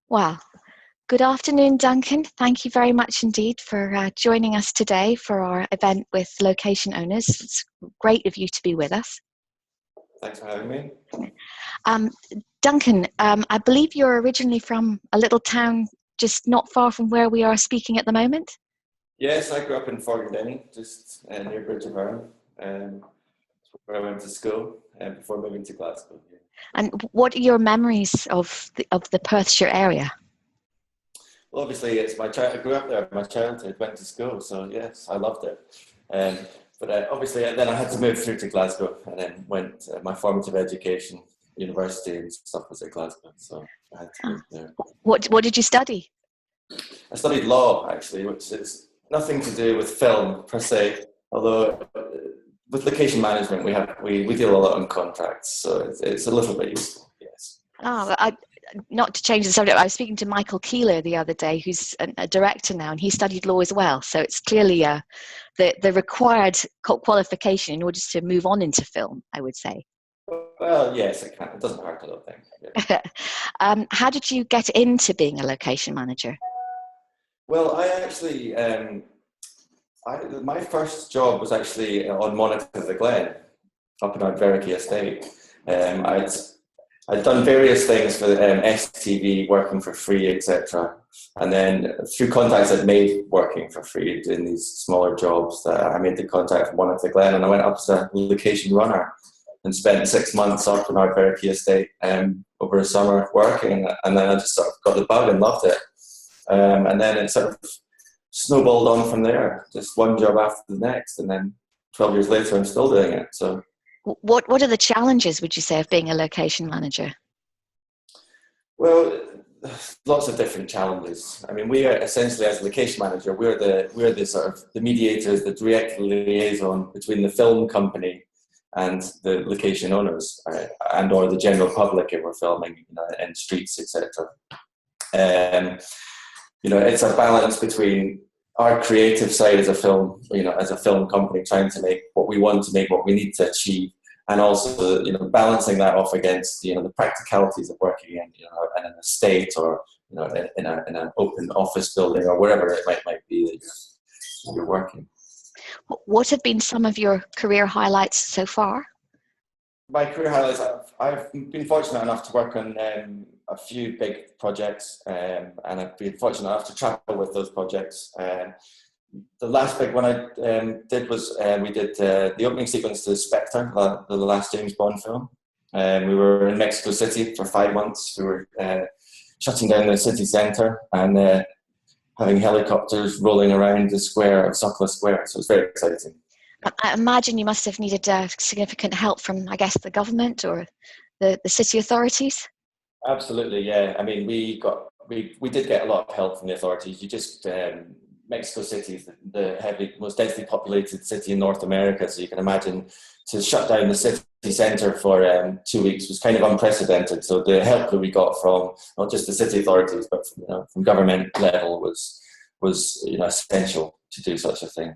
Well, good afternoon, Duncan. Thank you very much indeed for joining us today for our event with location owners. It's great of you to be with us. Thanks for having me. Um, Duncan, I believe you're originally from a little town just not far from where we are speaking at the moment. Yes, I grew up in Forgandenny, just near Bridge of Iron, where I went to school before moving to Glasgow. Yeah. And what are your memories of the Perthshire area? Well, obviously, it's I grew up there. My childhood went to school, so yes, I loved it. Um, but obviously, then I had to move through to Glasgow, and then went my formative education, university and stuff was at Glasgow, so I had to move there. What did you study? I studied law, actually, which is nothing to do with film per se, although with location management we deal a lot on contracts, so it's a little bit useful, yes. Not to change the subject, I was speaking to Michael Keeler the other day, who's a director now, and he studied law as well. So it's clearly the required qualification in order to move on into film, I would say. Well, yes, it can. It doesn't hurt, I don't think. Yeah. How did you get into being a location manager? Well, I actually, my first job was actually on Monitor the Glen, up in Ardverky Estate. I'd done various things for STV, working for free, etc. And then through contacts I'd made working for free, doing these smaller jobs, I made the contact from Monitor the Glen, and I went up as a location runner and spent 6 months up in Ardverky Estate over a summer working, and then I just sort of got the bug and loved it. And then it sort of snowballed on from there, just one job after the next, and then 12 years later I'm still doing it. So what are the challenges, would you say, of being a location manager? Well, lots of different challenges. I mean, we are essentially, as a location manager, we're the sort of the mediators, the direct liaison between the film company and the location owners, and or the general public if we're filming, in streets, etc. It's a balance between our creative side as a film, as a film company, trying to make what we want to make, what we need to achieve, and also, balancing that off against, the practicalities of working in an estate, or, in an open office building, or wherever it might be that you're working. What have been some of your career highlights so far? My career highlights, I've been fortunate enough to work on a few big projects, and I've been fortunate enough to travel with those projects. The last big one I did was we did the opening sequence to Spectre, the last James Bond film. We were in Mexico City for 5 months. We were shutting down the city centre and having helicopters rolling around the square of Sokla Square, so it was very exciting. I imagine you must have needed significant help from, I guess, the government or the city authorities. Absolutely, yeah. I mean, we did get a lot of help from the authorities. Mexico City is the most densely populated city in North America, so you can imagine to shut down the city centre for 2 weeks was kind of unprecedented. So the help that we got from not just the city authorities, but from government level was essential to do such a thing.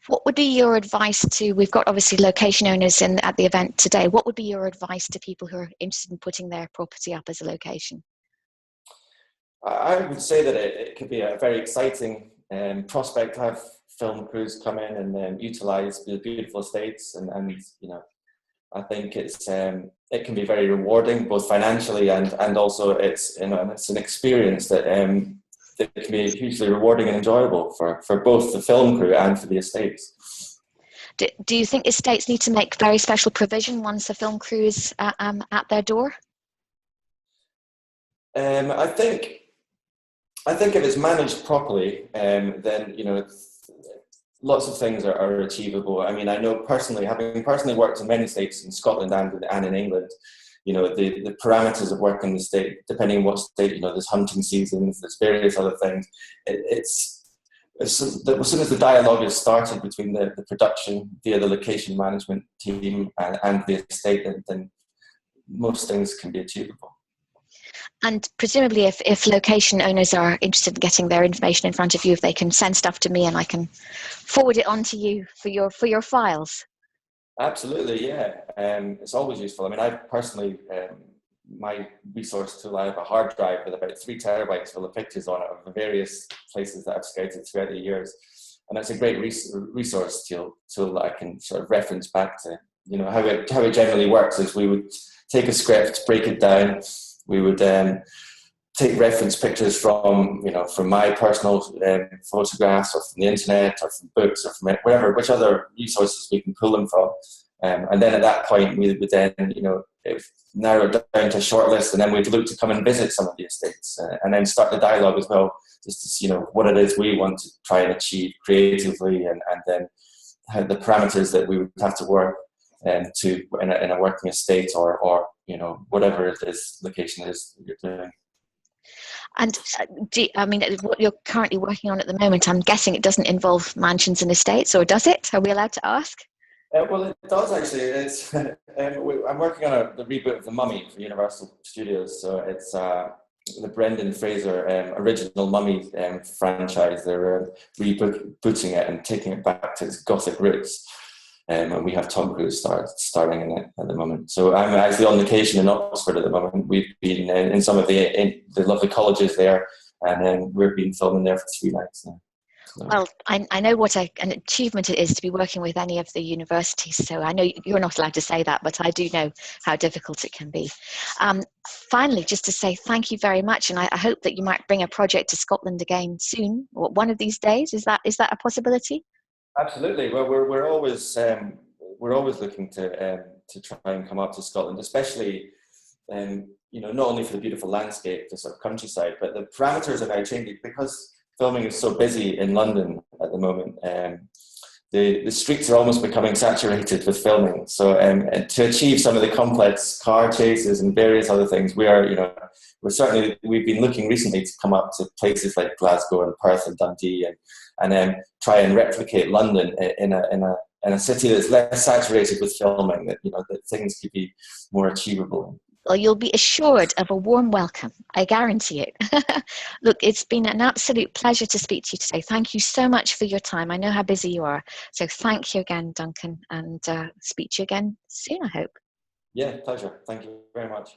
What would be your advice we've got obviously location owners at the event today, what would be your advice to people who are interested in putting their property up as a location? I would say that it could be a very exciting prospect to have film crews come in and utilise the beautiful estates, and I think it can be very rewarding, both financially and also it's an experience that can be hugely rewarding and enjoyable for both the film crew and for the estates. Do you think estates need to make very special provision once a film crew is at their door? I think if it's managed properly, then lots of things are achievable. I mean, I know personally, having personally worked in many states in Scotland and in England, the parameters of work in the state, depending on what state, there's hunting seasons, there's various other things. As soon as the dialogue is started between the production via the location management team and the estate, then most things can be achievable. And presumably if location owners are interested in getting their information in front of you, if they can send stuff to me and I can forward it on to you for your files. Absolutely, yeah. It's always useful. I mean, I personally my resource tool, I have a hard drive with about 3 terabytes full of pictures on it of the various places that I've scouted throughout the years. And that's a great resource tool that I can sort of reference back to. You know, how it generally works is we would take a script, break it down. We would take reference pictures from, you know, from my personal photographs, or from the internet, or from books, or from wherever, which other resources we can pull them from. And then at that point, we would then, you know, narrow it down to a short list, and then we'd look to come and visit some of the estates, and then start the dialogue as well, just to see, you know, what it is we want to try and achieve creatively, and then how the parameters that we would have to work to in a working estate, or you know, whatever it is, location it is that you're doing. And I mean, what you're currently working on at the moment, I'm guessing it doesn't involve mansions and estates, or does it? Are we allowed to ask? Well, it does actually. It's I'm working on the reboot of The Mummy for Universal Studios. So it's the Brendan Fraser original Mummy franchise. They're rebooting it and taking it back to its gothic roots. And we have Tom Cruise starring in it at the moment. So I'm actually on location in Oxford at the moment. We've been in some of the lovely colleges there, and then we've been filming there for 3 nights now. So. Well, I know what an achievement it is to be working with any of the universities. So I know you're not allowed to say that, but I do know how difficult it can be. Finally, just to say thank you very much, and I hope that you might bring a project to Scotland again soon, or one of these days. Is that a possibility? Absolutely. Well, we're always looking to try and come up to Scotland, especially you know, not only for the beautiful landscape, the sort of countryside, but the parameters are now changing because filming is so busy in London at the moment. The streets are almost becoming saturated with filming. So to achieve some of the complex car chases and various other things, we've been looking recently to come up to places like Glasgow and Perth and Dundee, and try and replicate London in a city that's less saturated with filming, that, you know, that things could be more achievable. Well, you'll be assured of a warm welcome. I guarantee it. Look, it's been an absolute pleasure to speak to you today. Thank you so much for your time. I know how busy you are. So thank you again, Duncan, and speak to you again soon, I hope. Yeah, pleasure. Thank you very much.